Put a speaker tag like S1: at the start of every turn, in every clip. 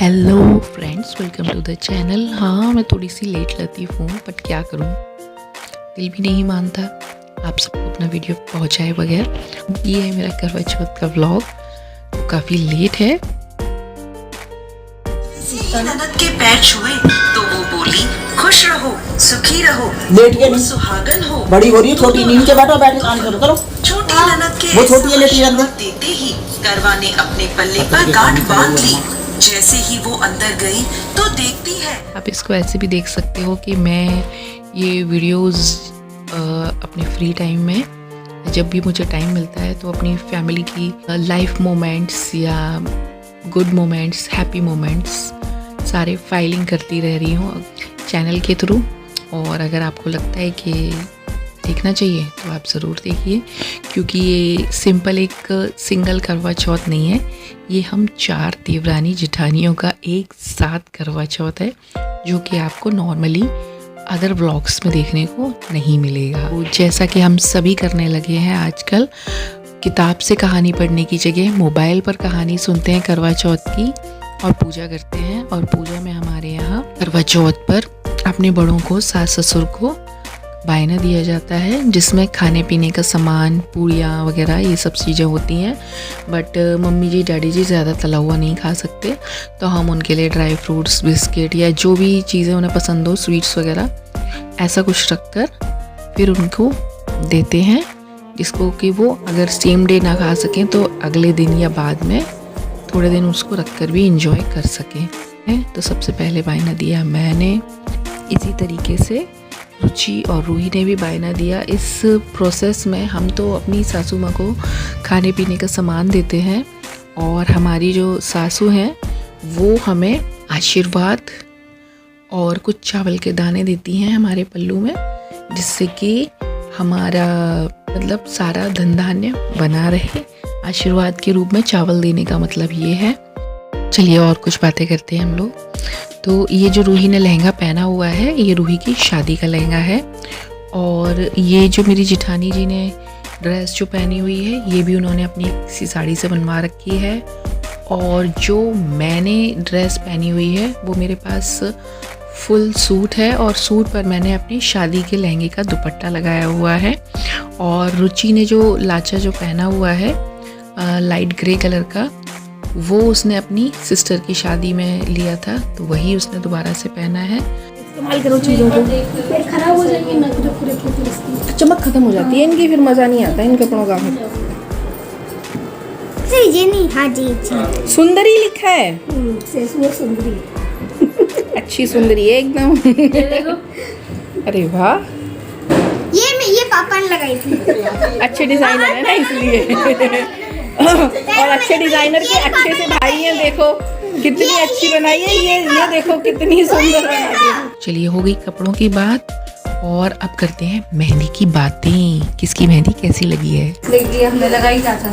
S1: Hello friends, welcome to the channel. हाँ, मैं थोड़ी सी लेट लतीफ़ हूँ, बट क्या करूँ, दिल भी नहीं मानता आप सबको अपना वीडियो पहुँचाए बगैर। ये है मेरा करवा चौथ का व्लॉग, तो काफ़ी लेट है।
S2: ननद के पैर छुए तो वो बोली, खुश रहो, सुखी रहो,
S3: लेट के नहीं
S2: सुहागन हो।
S3: बड़ी हो रही है, छोटी नीचे बैठो, बैठ के काम करो। चलो
S2: छोटी ननद के
S3: वो छोटी है, लेटी रहने दे।
S2: देते ही करवा ने अपने पल्ले पर गांठ बांध ली। जैसे ही वो अंदर गई तो देखती है।
S1: आप इसको ऐसे भी देख सकते हो कि मैं ये वीडियोस अपने फ्री टाइम में जब भी मुझे टाइम मिलता है तो अपनी फैमिली की लाइफ मोमेंट्स या गुड मोमेंट्स, हैप्पी मोमेंट्स सारे फाइलिंग करती रह रही हूँ चैनल के थ्रू। और अगर आपको लगता है कि देखना चाहिए तो आप ज़रूर देखिए, क्योंकि ये सिंपल एक सिंगल करवा चौथ नहीं है, ये हम 4 देवरानी जेठानियों का एक साथ करवा चौथ है, जो कि आपको नॉर्मली अदर व्लॉग्स में देखने को नहीं मिलेगा। तो जैसा कि हम सभी करने लगे हैं आजकल, किताब से कहानी पढ़ने की जगह मोबाइल पर कहानी सुनते हैं करवा चौथ की और पूजा करते हैं। और पूजा में हमारे यहाँ करवा चौथ पर अपने बड़ों को, सास ससुर को बायना दिया जाता है, जिसमें खाने पीने का सामान, पूड़ियाँ वगैरह ये सब चीज़ें होती हैं। बट मम्मी जी, डैडी जी ज़्यादा तला हुआ नहीं खा सकते, तो हम उनके लिए ड्राई फ्रूट्स, बिस्किट या जो भी चीज़ें उन्हें पसंद हो, स्वीट्स वगैरह, ऐसा कुछ रखकर फिर उनको देते हैं, जिसको कि वो अगर सेम डे ना खा सकें तो अगले दिन या बाद में थोड़े दिन उसको रखकर भी इंजॉय कर सकें। तो सबसे पहले बायना दिया मैंने, इसी तरीके से रुचि और रूही ने भी बायना दिया। इस प्रोसेस में हम तो अपनी सासू माँ को खाने पीने का सामान देते हैं, और हमारी जो सासू हैं वो हमें आशीर्वाद और कुछ चावल के दाने देती हैं हमारे पल्लू में, जिससे कि हमारा मतलब सारा धन धान्य बना रहे। आशीर्वाद के रूप में चावल देने का मतलब ये है। चलिए और कुछ बातें करते हैं हम लोग। तो ये जो रूही ने लहंगा पहना हुआ है, ये रूही की शादी का लहंगा है। और ये जो मेरी जेठानी जी ने ड्रेस जो पहनी हुई है, ये भी उन्होंने अपनी किसी साड़ी से बनवा रखी है। और जो मैंने ड्रेस पहनी हुई है वो मेरे पास फुल सूट है, और सूट पर मैंने अपनी शादी के लहंगे का दुपट्टा लगाया हुआ है। और रुचि ने जो लाचा जो पहना हुआ है लाइट ग्रे कलर का, वो उसने अपनी सिस्टर की शादी में लिया था, तो वही उसने दोबारा से पहना है।
S4: इस्तेमाल करो चीज़ों को, फिर खराब हो जाएंगी ना, जो पूरे इसकी चमक खत्म हो जाती है इनकी, फिर मज़ा नहीं आता इन कपड़ों का।
S5: ये नहीं, हाँ जी जी,
S4: सुंदरी लिखा है,
S5: सुंदरी,
S4: अच्छी सुंदरी है एकदम। अरे वाह,
S5: ये पापा ने लगाई थी।
S4: अच्छे डिजाइनर है ना इसलिए। और अच्छे डिजाइनर के अच्छे से भाई हैं, देखो कितनी अच्छी बनाई है ये देखो कितनी सुंदर बनाई है।
S1: चलिए, हो गई कपड़ों की बात, और अब करते हैं मेहंदी की बातें। किसकी मेहंदी कैसी लगी है?
S6: देखिए हमने लगाई, चाचा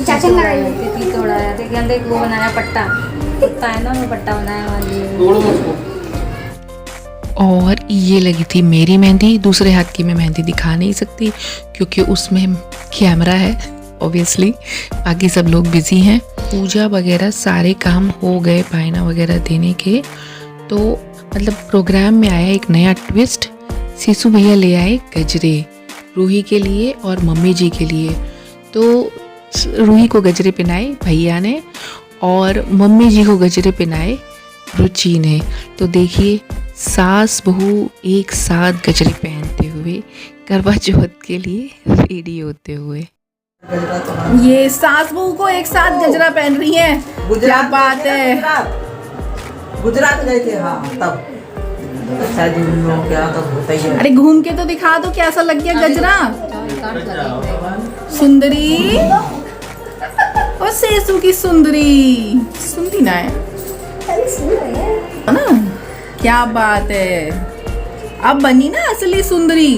S5: चाचा ने लगाई
S6: थी, तोड़ाया, देखिए हमने वो बनाया पट्टा है ना, वो पट्टा बनाया वाली।
S1: और ये लगी थी मेरी मेहंदी। दूसरे हाथ की मैं मेहंदी दिखा नहीं सकती क्योंकि उसमें कैमरा है ऑब्वियसली, बाकी सब लोग बिजी हैं। पूजा वगैरह सारे काम हो गए, बायना वगैरह देने के। तो मतलब प्रोग्राम में आया एक नया ट्विस्ट। सीसू भैया ले आए गजरे रूही के लिए और मम्मी जी के लिए। तो रूही को गजरे पहनाए भैया ने, और मम्मी जी को गजरे पहनाए रुचि ने। तो देखिए, सास बहू एक साथ गजरे पहनते हुए करवा चौथ के लिए रेडी होते हुए।
S4: ये सास बहू को एक साथ गजरा पहन रही है, क्या बात है।
S3: गुजरात गए थे, हाँ तब शादी में क्या तब होता ही है।
S4: अरे घूम के तो दिखा दो कैसा लग गया गजरा। सुंदरी और सेसू की सुंदरी, सुनती ना है ना, क्या बात है। अब बनी ना असली सुंदरी।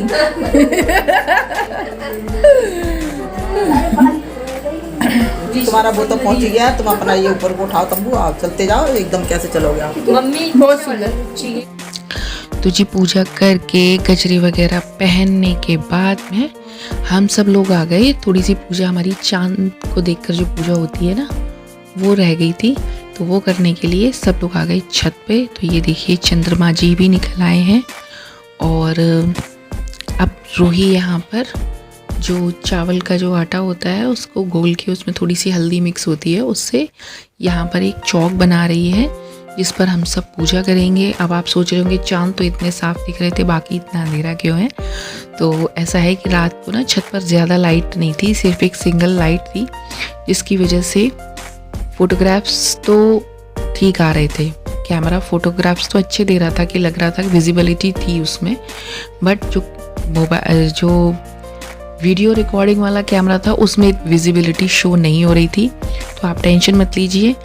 S3: तुम्हारा वो तो पहुंच गया, तुम अपना ये ऊपर को उठाओ तंबू, आप चलते जाओ, एकदम कैसे चलोगे आप।
S6: मम्मी
S4: बहुत सुंदर।
S1: तो जी पूजा करके गजरे वगैरह पहनने के बाद में हम सब लोग आ गए। थोड़ी सी पूजा हमारी चांद को देखकर जो पूजा होती है ना, वो रह गई थी, तो वो करने के लिए सब लोग आ गए छत पे। तो ये देखिए चंद्रमा जी भी निकल आए हैं। और अब रूही यहाँ पर जो चावल का जो आटा होता है उसको घोल के उसमें थोड़ी सी हल्दी मिक्स होती है, उससे यहाँ पर एक चौक बना रही है जिस पर हम सब पूजा करेंगे। अब आप सोच रहे होंगे चांद तो इतने साफ दिख रहे थे, बाकी इतना अंधेरा क्यों है? तो ऐसा है कि रात को ना छत पर ज़्यादा लाइट नहीं थी, सिर्फ एक सिंगल लाइट थी, जिसकी वजह से फ़ोटोग्राफ्स तो ठीक आ रहे थे। कैमरा फ़ोटोग्राफ्स तो अच्छे दे रहा था कि लग रहा था कि विजिबिलिटी थी उसमें, बट जो वीडियो रिकॉर्डिंग वाला कैमरा था उसमें विजिबिलिटी शो नहीं हो रही थी। तो आप टेंशन मत लीजिए,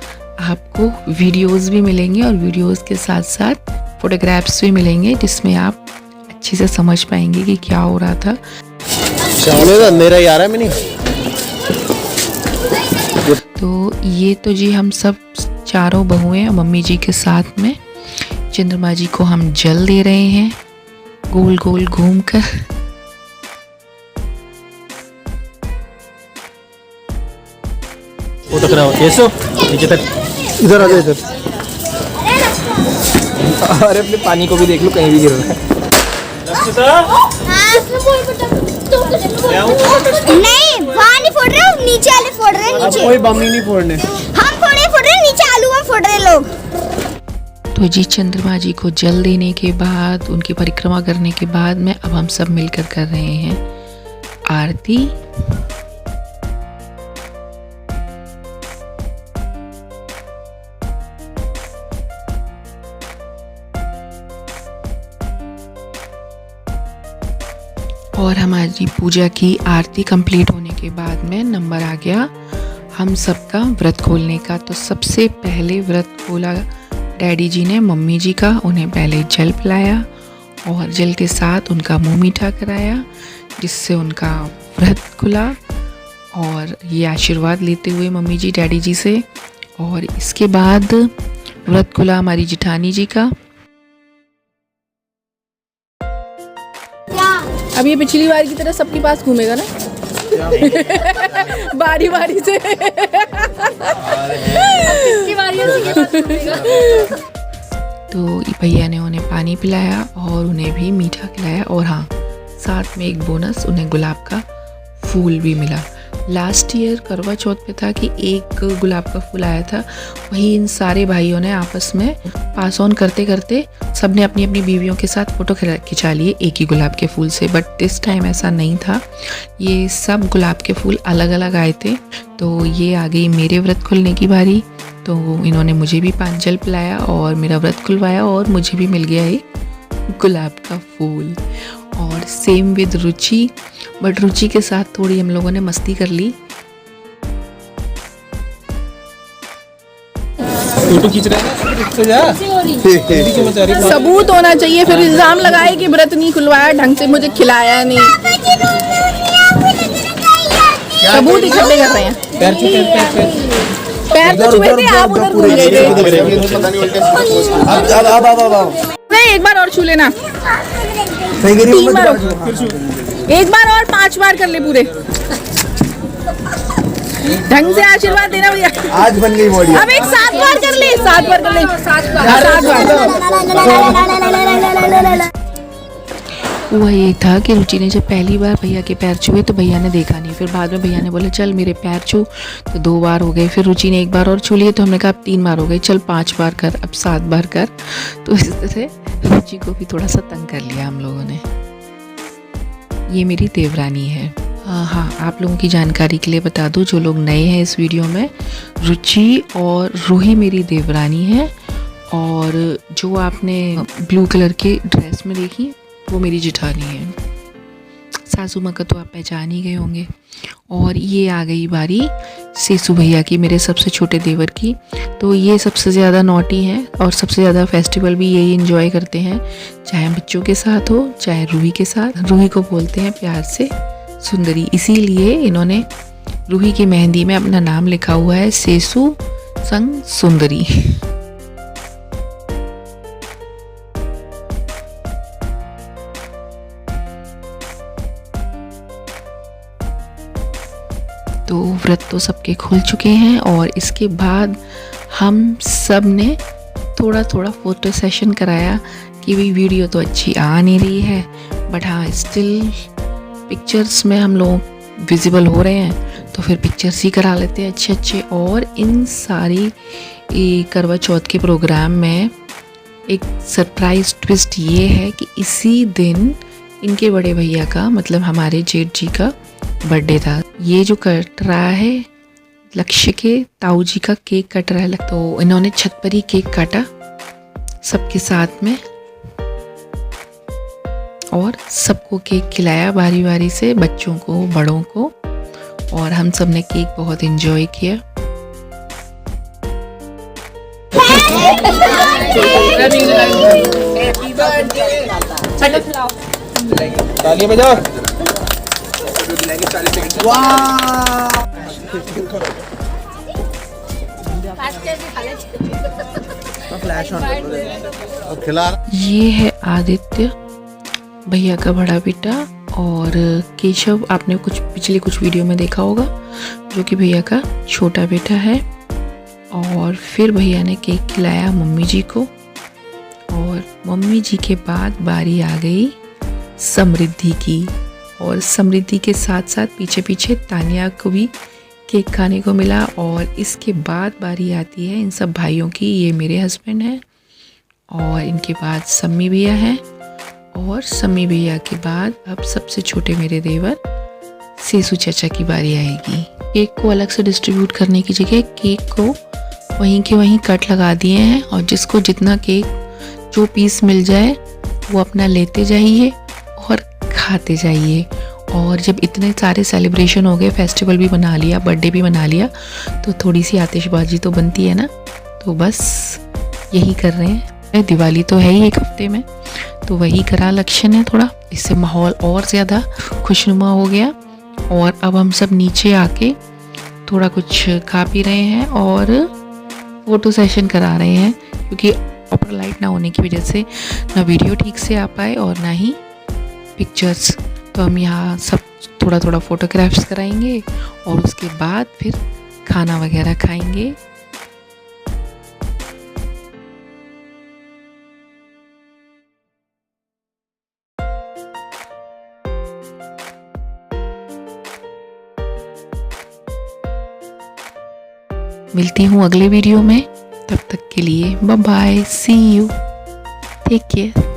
S1: आपको वीडियोस भी मिलेंगे और वीडियोस के साथ साथ फोटोग्राफ्स भी मिलेंगे जिसमें आप अच्छे से समझ पाएंगे कि क्या हो रहा था।
S7: अंधेरा ही आ रहा है मैंने।
S1: तो ये तो जी हम सब चारों बहुएं मम्मी जी के साथ में चंद्रमा जी को हम जल दे रहे हैं गोल गोल घूम कर।
S7: वो टकरा हो कैसो नीचे तक, इधर आ जाओ इधर। अरे अपने पानी को भी देख लो, कहीं भी गिर रहा है।
S5: नहीं वहाँ नहीं फोड़ रहे, नीचे आलू फोड़ रहे हैं। नीचे
S7: कोई बम ही नहीं फोड़ने,
S5: हम फोड़ रहे, नीचे आलू हम फोड़ रहे लोग।
S1: तो जी चंद्रमा जी को जल देने के बाद, उनकी परिक्रमा करने के बाद में अब हम सब मिलकर कर रहे हैं आरती। और हमारी पूजा की आरती कंप्लीट होने के बाद में नंबर आ गया हम सबका व्रत खोलने का। तो सबसे पहले व्रत खोला डैडी जी ने मम्मी जी का। उन्हें पहले जल पिलाया और जल के साथ उनका मुंह मीठा कराया, जिससे उनका व्रत खुला। और ये आशीर्वाद लेते हुए मम्मी जी डैडी जी से, और इसके बाद व्रत खुला हमारी जिठानी जी का।
S4: अब ये पिछली बार की तरह सबके पास घूमेगा ना बारी बारी से।
S1: तो भैया ने उन्हें पानी पिलाया और उन्हें भी मीठा खिलाया। और हाँ, साथ में एक बोनस, उन्हें गुलाब का फूल भी मिला। लास्ट ईयर करवा चौथ पे था कि एक गुलाब का फूल आया था, वही इन सारे भाइयों ने आपस में पास ऑन करते करते सबने अपनी अपनी बीवियों के साथ फ़ोटो खिंचा लिए एक ही गुलाब के फूल से। बट दिस टाइम ऐसा नहीं था, ये सब गुलाब के फूल अलग अलग आए थे। तो ये आ गई मेरे व्रत खुलने की बारी। तो इन्होंने मुझे भी पांचल पिलाया और मेरा व्रत खुलवाया, और मुझे भी मिल गया एक गुलाब का फूल। और सेम विद रुचि, बट रुचि के साथ थोड़ी हम लोगों ने मस्ती कर ली।
S7: फोटो खींच रहा है तो जा
S4: सबूत होना चाहिए, फिर इल्जाम लगाए कि व्रत नहीं खुलवाया, ढंग से मुझे खिलाया नहीं। सबूत इकट्ठे कर रहे हैं। पैर तो छुए थे, आप उधर घूम गए थे। एक बार और छू लेना, 3 बार, एक बार और 5 बार कर ले पूरे। ढंग से आशीर्वाद देना भैया।
S7: आज बन गई बॉडी।
S4: अब एक 7 बार कर ले, 7 बार कर ले, 7 बार।
S1: हुआ ये था कि रुचि ने जब पहली बार भैया के पैर छुए तो भैया ने देखा नहीं, फिर बाद में भैया ने बोला चल मेरे पैर छू, तो 2 बार हो गए। फिर रुचि ने 1 बार और छू लिए, तो हमने कहा अब 3 बार हो गए, चल 5 बार कर, अब 7 बार कर। तो इस तरह रुचि को भी थोड़ा सा तंग कर लिया हम लोगों ने। ये मेरी देवरानी है। हाँ, आप लोगों की जानकारी के लिए बता दूं, जो लोग नए हैं इस वीडियो में, रुचि और रूही मेरी देवरानी है, और जो आपने ब्लू कलर के ड्रेस में देखी वो मेरी जिठानी है। सासू माँ का तो आप पहचान ही गए होंगे। और ये आ गई बारी सेसू भैया की, मेरे सबसे छोटे देवर की। तो ये सबसे ज़्यादा नॉटी हैं और सबसे ज़्यादा फेस्टिवल भी यही एंजॉय करते हैं, चाहे बच्चों के साथ हो चाहे रूही के साथ। रूही को बोलते हैं प्यार से सुंदरी, इसीलिए इन्होंने रूही की मेहंदी में अपना नाम लिखा हुआ है, सेसू संग सुंदरी। तो व्रत तो सबके खुल चुके हैं और इसके बाद हम सब ने थोड़ा थोड़ा फ़ोटो सेशन कराया कि भाई वीडियो तो अच्छी आ नहीं रही है, बट हाँ स्टिल पिक्चर्स में हम लोग विजिबल हो रहे हैं, तो फिर पिक्चर्स ही करा लेते हैं अच्छे अच्छे। और इन सारी करवा चौथ के प्रोग्राम में एक सरप्राइज ट्विस्ट ये है कि इसी दिन इनके बड़े भैया का, मतलब हमारे जेठ जी का बर्थडे था। ये जो कट रहा है लक्ष्य के ताऊ जी का केक कट रहा है, तो इन्होंने छत पर ही केक काटा सबके साथ में और सबको केक खिलाया बारी बारी से, बच्चों को बड़ों को, और हम सब ने केक बहुत एंजॉय किया।
S7: तालियां बजाओ।
S1: ये है आदित्य, भैया का बड़ा बेटा, और केशव आपने पिछले कुछ वीडियो में देखा होगा, जो कि भैया का छोटा बेटा है। और फिर भैया ने केक खिलाया मम्मी जी को, और मम्मी जी के बाद बारी आ गई समृद्धि की, और समृद्धि के साथ साथ पीछे पीछे तानिया को भी केक खाने को मिला। और इसके बाद बारी आती है इन सब भाइयों की। ये मेरे हस्बैंड हैं और इनके बाद सम्मी भैया हैं, और सम्मी भैया के बाद अब सबसे छोटे मेरे देवर सेसू चाचा की बारी आएगी। केक को अलग से डिस्ट्रीब्यूट करने की जगह केक को वहीं के वहीं कट लगा दिए हैं, और जिसको जितना केक जो पीस मिल जाए वो अपना लेते जाइए और खाते जाइए। और जब इतने सारे सेलिब्रेशन हो गए, फेस्टिवल भी बना लिया, बर्थडे भी बना लिया, तो थोड़ी सी आतिशबाजी तो बनती है ना, तो बस यही कर रहे हैं। दिवाली तो है ही एक हफ्ते में, तो वही करा लक्ष्य ने थोड़ा, इससे माहौल और ज़्यादा खुशनुमा हो गया। और अब हम सब नीचे आके थोड़ा कुछ खा पी रहे हैं और फ़ोटो सेशन करा रहे हैं, क्योंकि प्रॉपर लाइट ना होने की वजह से ना वीडियो ठीक से आ पाए और ना ही पिक्चर्स। तो हम यहाँ सब थोड़ा थोड़ा फ़ोटोग्राफ्स कराएंगे और उसके बाद फिर खाना वगैरह खाएंगे। मिलती हूँ अगले वीडियो में, तब तक के लिए bye bye, see you, take care.